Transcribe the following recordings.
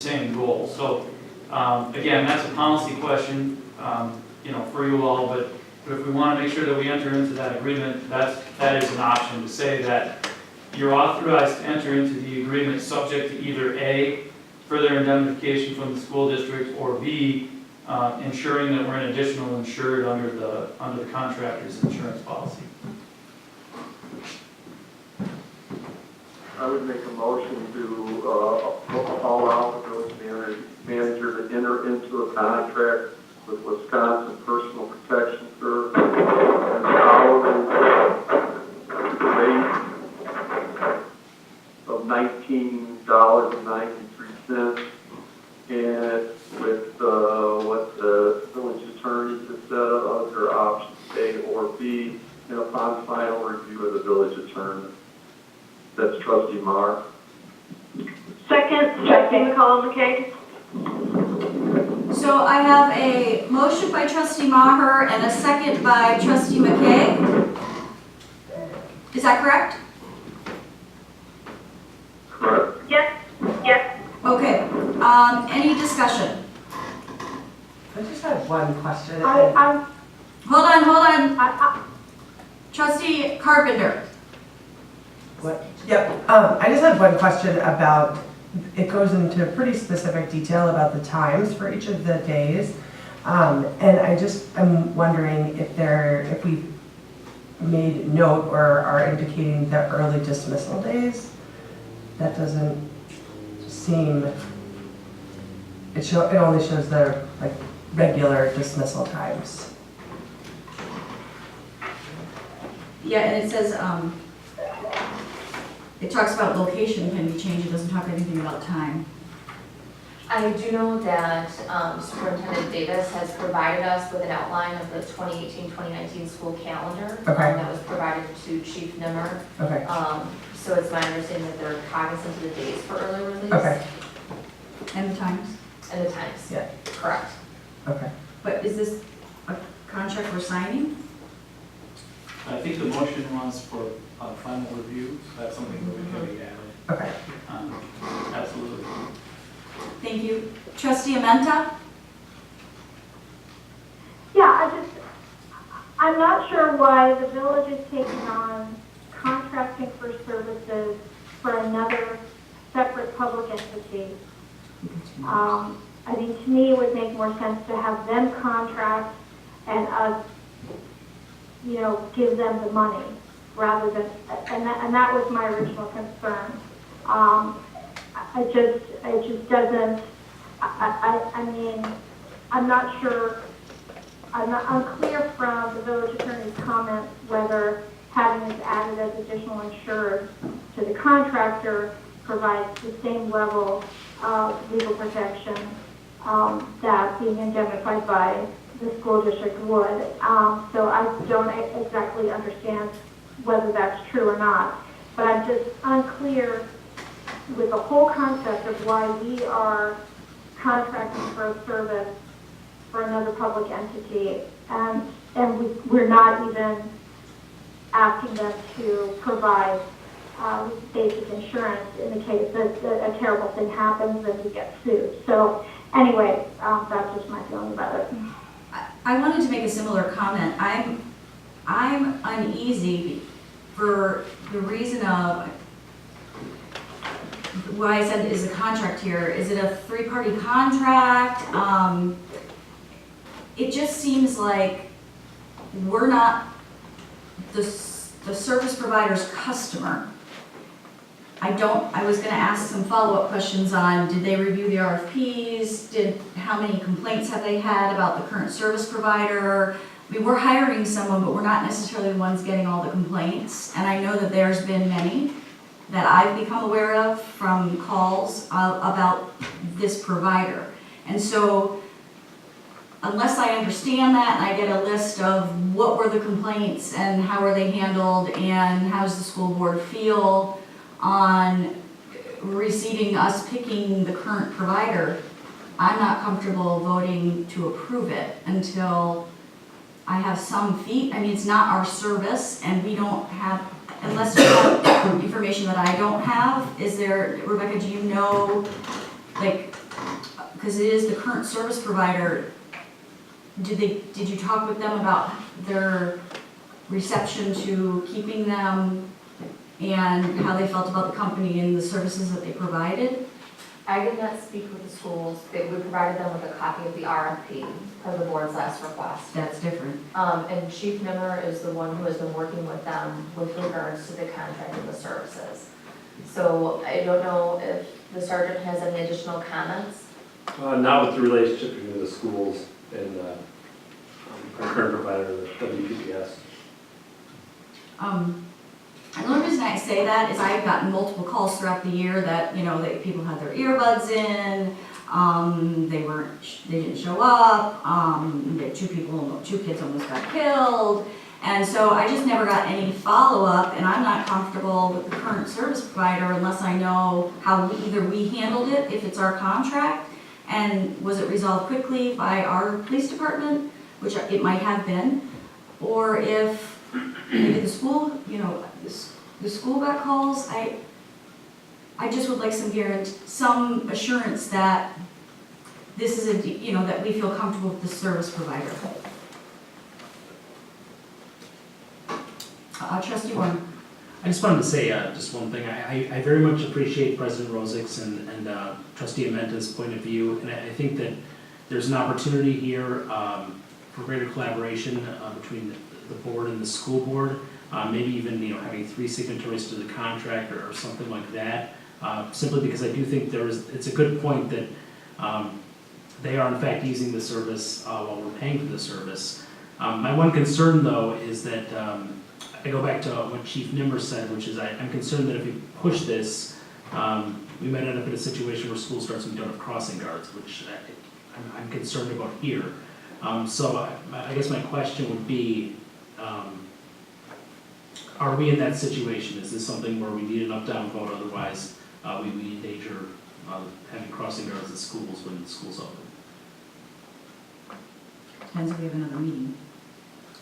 same goal. So again, that's a policy question, for you all, but if we want to make sure that we enter into that agreement, that is an option to say that you're authorized to enter into the agreement subject to either A, further indemnification from the school district, or B, ensuring that we're an additional insured under the contractor's insurance policy. I would make a motion to allow the village manager to enter into a contract with Wisconsin Personal Protection Service and hourly rate of $19.93, and with what the village attorney just said, other options A or B, and upon final review of the village attorney. That's Trustee Marr. Second, Trustee McCollum-McKay. So I have a motion by Trustee Maher and a second by Trustee McKay. Is that correct? Correct. Yes. Yes. Okay. Any discussion? I just have one question. Hold on. Trustee Carpenter. What? Yep. I just had one question about, it goes into pretty specific detail about the times for each of the days. And I'm wondering if we made note or are indicating the early dismissal days. That doesn't seem, it only shows the regular dismissal times. Yeah, and it says, it talks about location can be changed. It doesn't talk anything about time. I do know that Superintendent Davis has provided us with an outline of the 2018-2019 school calendar. Okay. That was provided to Chief Nimmer. Okay. So it's my understanding that they're cognizant of the dates for early release. Okay. And the times? And the times. Yeah. Correct. Okay. But is this a contract we're signing? I think the motion was for final review. That's something that we can be added. Okay. Absolutely. Thank you. Trustee Amenta? Yeah, I'm not sure why the village is taking on contracting for services for another separate public entity. I think to me it would make more sense to have them contract and us, give them the money rather than, and that was my original concern. It just doesn't, I'm not sure, I'm unclear from the village attorney's comments whether having this added as additional insured to the contractor provides the same level of legal protection that being indemnified by the school district would. So I don't exactly understand whether that's true or not, but I'm just unclear with the whole concept of why we are contracting for a service for another public entity, and we're not even asking them to provide basic insurance in the case that a terrible thing happens and we get sued. So anyway, that's just my feeling about it. I wanted to make a similar comment. I'm uneasy for the reason of why I said is a contract here. Is it a three-party contract? It just seems like we're not the service provider's customer. I was going to ask some follow-up questions on, did they review the RFPs? How many complaints have they had about the current service provider? I mean, we're hiring someone, but we're not necessarily the ones getting all the complaints. And I know that there's been many that I've become aware of from calls about this provider. And so, unless I understand that and I get a list of what were the complaints and how were they handled and how does the school board feel on receiving us picking the current provider, I'm not comfortable voting to approve it until I have some feet. I mean, it's not our service and we don't have, unless you have information that I don't have. Is there, Rebecca, do you know, like, because it is the current service provider, did you talk with them about their reception to keeping them and how they felt about the company and the services that they provided? I did not speak with the schools. We provided them with a copy of the RFP per the board's last request. That's different. And Chief Nimmer is the one who has been working with them with regards to the contract and the services. So I don't know if the sergeant has any additional comments. Not with the relationship between the schools and our current provider, the WPPS. And the only reason I say that is I've gotten multiple calls throughout the year that, you know, that people had their earbuds in, they didn't show up, that two kids almost got killed. And so I just never got any follow-up, and I'm not comfortable with the current service provider unless I know how either we handled it, if it's our contract, and was it resolved quickly by our police department, which it might have been, or if maybe the school, you know, the school got calls. I just would like some assurance that this is you know, that we feel comfortable with the service provider. Trustee Warren. I just wanted to say just one thing. I very much appreciate President Rosick's and Trustee Amenta's point of view, and I think that there's an opportunity here for greater collaboration between the board and the school board. Maybe even, you know, having 3 signatories to the contract or something like that. Simply because I do think it's a good point that they are in fact using the service while we're paying for the service. My one concern though is that I go back to what Chief Nimmer said, which is I'm concerned that if we push this, we might end up in a situation where school starts and we don't have crossing guards, which I'm concerned about here. So I guess my question would be, are we in that situation? Is this something where we need an up-down vote, otherwise we endanger having crossing guards at schools when the school's open? Depends if we have another meeting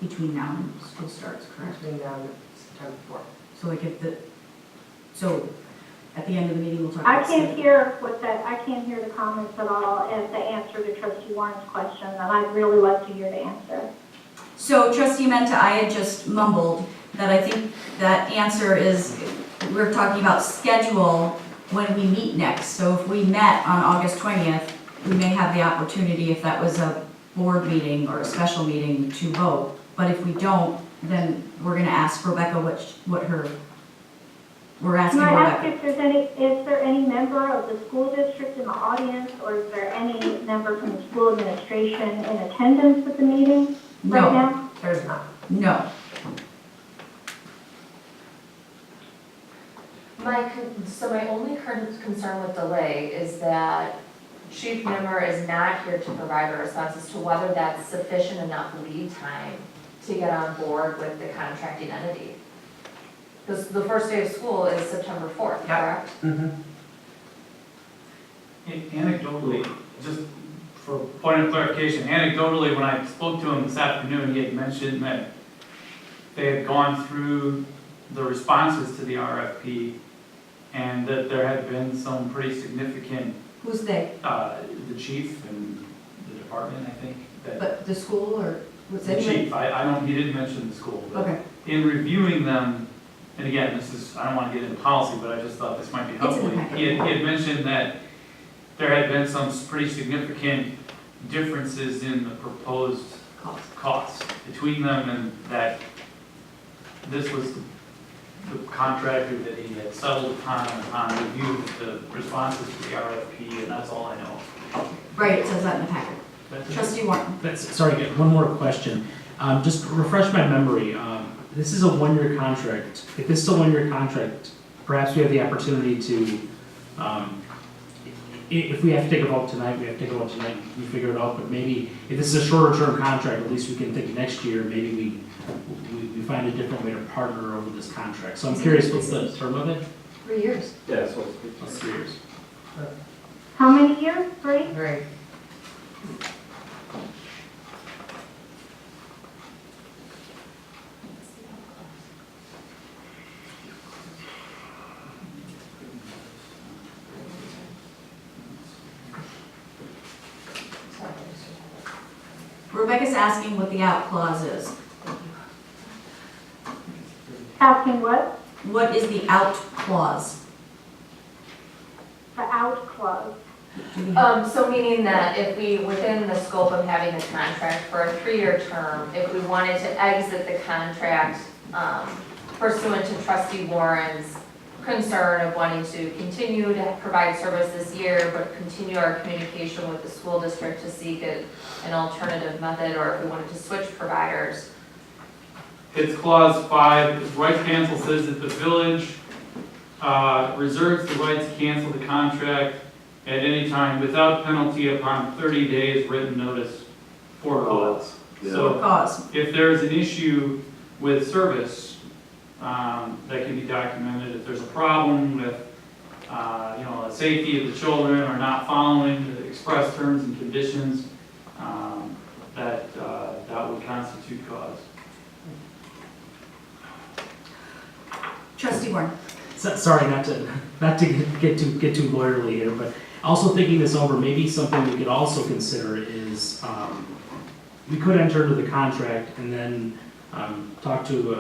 between now and school starts, correct? Between now and September 4th. So like so at the end of the meeting, we'll talk I about. can't hear I can't hear the comments at all as the answer to Trustee Warren's question, and I'd really like to hear the answer. So Trustee Menta, I had just mumbled that I think that answer is, we're talking about schedule when we meet next. So if we met on August 20th, we may have the opportunity, if that was a board meeting or a special meeting, to vote. But if we don't, then we're gonna ask Rebecca we're asking Can I ask Rebecca. if is there any member of the school district in the audience, or is there any member from the school administration in attendance at the meeting right No, now? There's not. no. My only concern with delay is that Chief Nimmer is not here to provide a response as to whether that's sufficient enough lead time to get on board with the contracting entity. Because the first day of school is September 4th, Yeah. correct? Mm-hmm. Anecdotally, just for point of clarification, anecdotally, when I spoke to him this afternoon, he had mentioned that they had gone through the responses to the RFP and that there had been some pretty significant, Who's they? the chief and the department, I think, that But the school or was the it? chief, he didn't mention the school, but Okay. in reviewing them, and again, I don't want to get into policy, but I just thought this might be It's in helpful. the packet. He had mentioned that there had been some pretty significant differences in the proposed costs between them, and that this was the contractor that he had settled upon review of the responses to the RFP, and that's all I know. Right, it says that in the packet. That's it. Trustee Warren. Sorry, again, one more question. Just to refresh my memory, this is a one-year contract. If this is a one-year contract, perhaps we have the opportunity to, if we have to take a vote tonight, we have to take a vote tonight, we figure it out, but maybe if this is a shorter-term contract, at least we can think next year, maybe we find a different way to partner over this contract. So I'm curious, what's the term of it? 3 years. Yeah, so That's 3 years. How many years? 3? Right. Rebecca's asking what the out clause is. Asking what? What is the out clause? The out clause. Do we have- So meaning that if we, within the scope of having the contract for a 3-year term, if we wanted to exit the contract pursuant to trustee Warren's concern of wanting to continue to provide service this year, but continue our communication with the school district to seek an alternative method, or if we wanted to switch providers. It's clause 5, right to cancel says that the village reserves the right to cancel the contract at any time without penalty upon 30 days written notice for cause. So Cause. if there's an issue with service, that can be documented. If there's a problem with, the safety of the children or not following the express terms and conditions, that would constitute cause. Trustee Warren. Sorry, not to get too lawyerly here, but also thinking this over, maybe something we could also consider is, we could enter into the contract and then talk to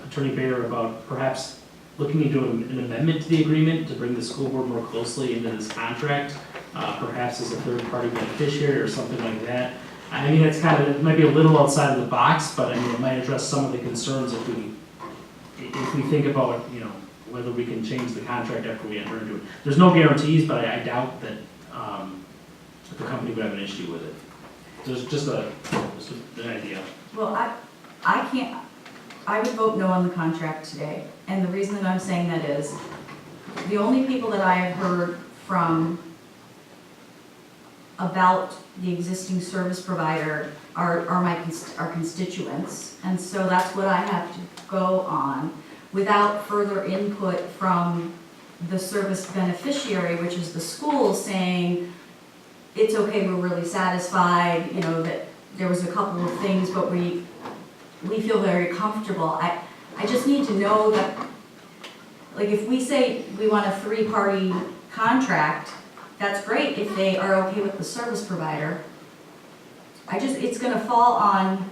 Attorney Bayer about perhaps looking into an amendment to the agreement to bring the school board more closely into this contract, perhaps as a third-party beneficiary or something like that. I mean, it's kind of, it might be a little outside of the box, but I mean, it might address some of the concerns if we think about, whether we can change the contract after we enter into it. There's no guarantees, but I doubt that the company would have an issue with it. There's just an idea. Well, I would vote no on the contract today. And the reason that I'm saying that is, the only people that I have heard from about the existing service provider are our constituents. And so that's what I have to go on without further input from the service beneficiary, which is the school, saying, it's okay, we're really satisfied, that there was a couple of things, but we feel very comfortable. I just need to know that, like, if we say we want a 3-party contract, that's great if they are okay with the service provider. It's gonna fall on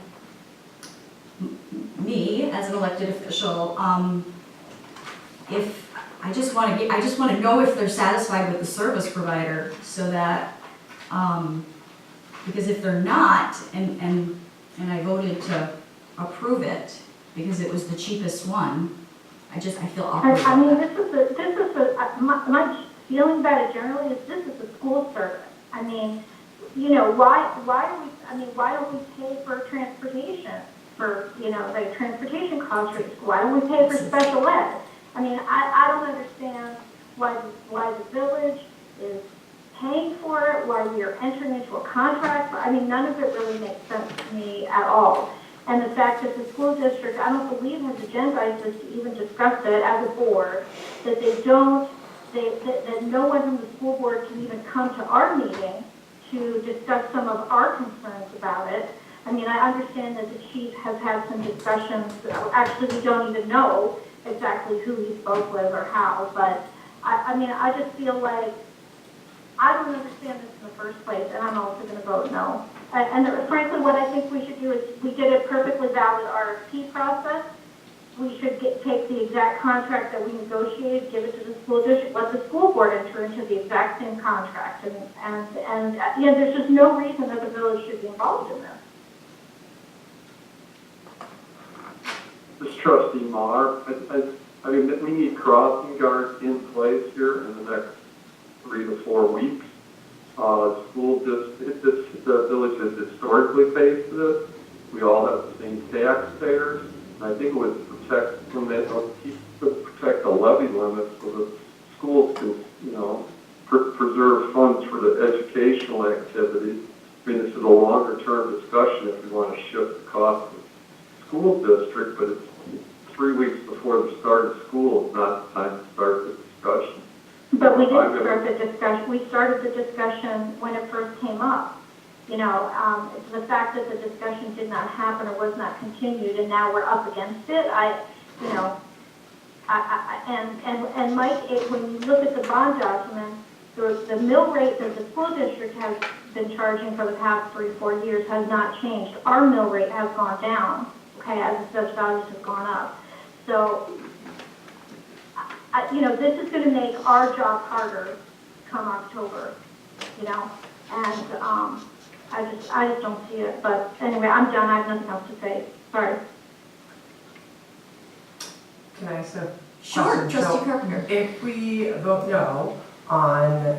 me as an elected official, if, I just wanna know if they're satisfied with the service provider, so that, because if they're not, and I voted to approve it, because it was the cheapest one, I feel awkward. I mean, my feeling about it generally is this is a school service. I mean, why don't we pay for transportation, for, the transportation costs for school? Why don't we pay for special ed? I mean, I don't understand why the village is paying for it, why we are entering into a contract. I mean, none of it really makes sense to me at all. And the fact that the school district, I don't believe, has agendized this to even discuss it as a board, that that no one from the school board can even come to our meeting to discuss some of our concerns about it. I mean, I understand that the chief has had some discussions. Actually, we don't even know exactly who he spoke with or how, but I just feel like I don't understand this in the first place, and I'm also going to vote no. And frankly, what I think we should do is, we did a perfectly valid RFP process. We should take the exact contract that we negotiated, give it to the school district, let the school board enter into the exact same contract. And there's just no reason that the village should be involved in this. This is Trustee Maher. I mean, we need crossing guards in place here in the next 3 to 4 weeks. The village has historically paid for this. We all have the same taxpayers. And I think it would protect the levy limits so that schools can, preserve funds for the educational activities. I mean, this is a longer term discussion if we want to shift the cost of the school district, but it's 3 weeks before the start of school. It's not the time to start the discussion. But we didn't start the discussion. We started the discussion when it first came up. The fact that the discussion did not happen or was not continued, and now we're up against it. And Mike, when you look at the bond document, the mill rate that the school district has been charging for the past 3-4 years has not changed. Our mill rate has gone down, okay, as assessed values have gone up. So, this is gonna make our job harder come October, and, I just don't see it, but anyway, I'm done, I have nothing else to say, sorry. Can I ask a Sure, question? trustee So, Carpenter. if we vote no on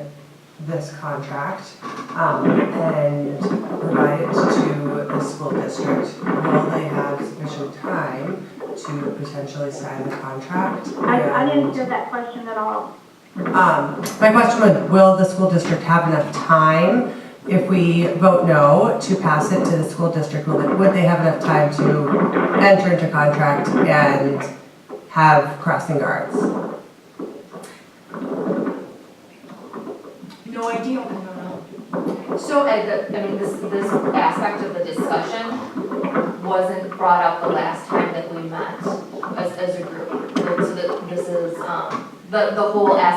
this contract, and provide it to the school district, will they have sufficient time to potentially sign the contract? I didn't And, hear that question at all. my question was, will the school district have enough time if we vote no to pass it to the school district? Would they have enough time to enter into contract and have crossing guards? No idea. So, this aspect of the discussion wasn't brought up the last time that we met as a group. So this is, the whole aspect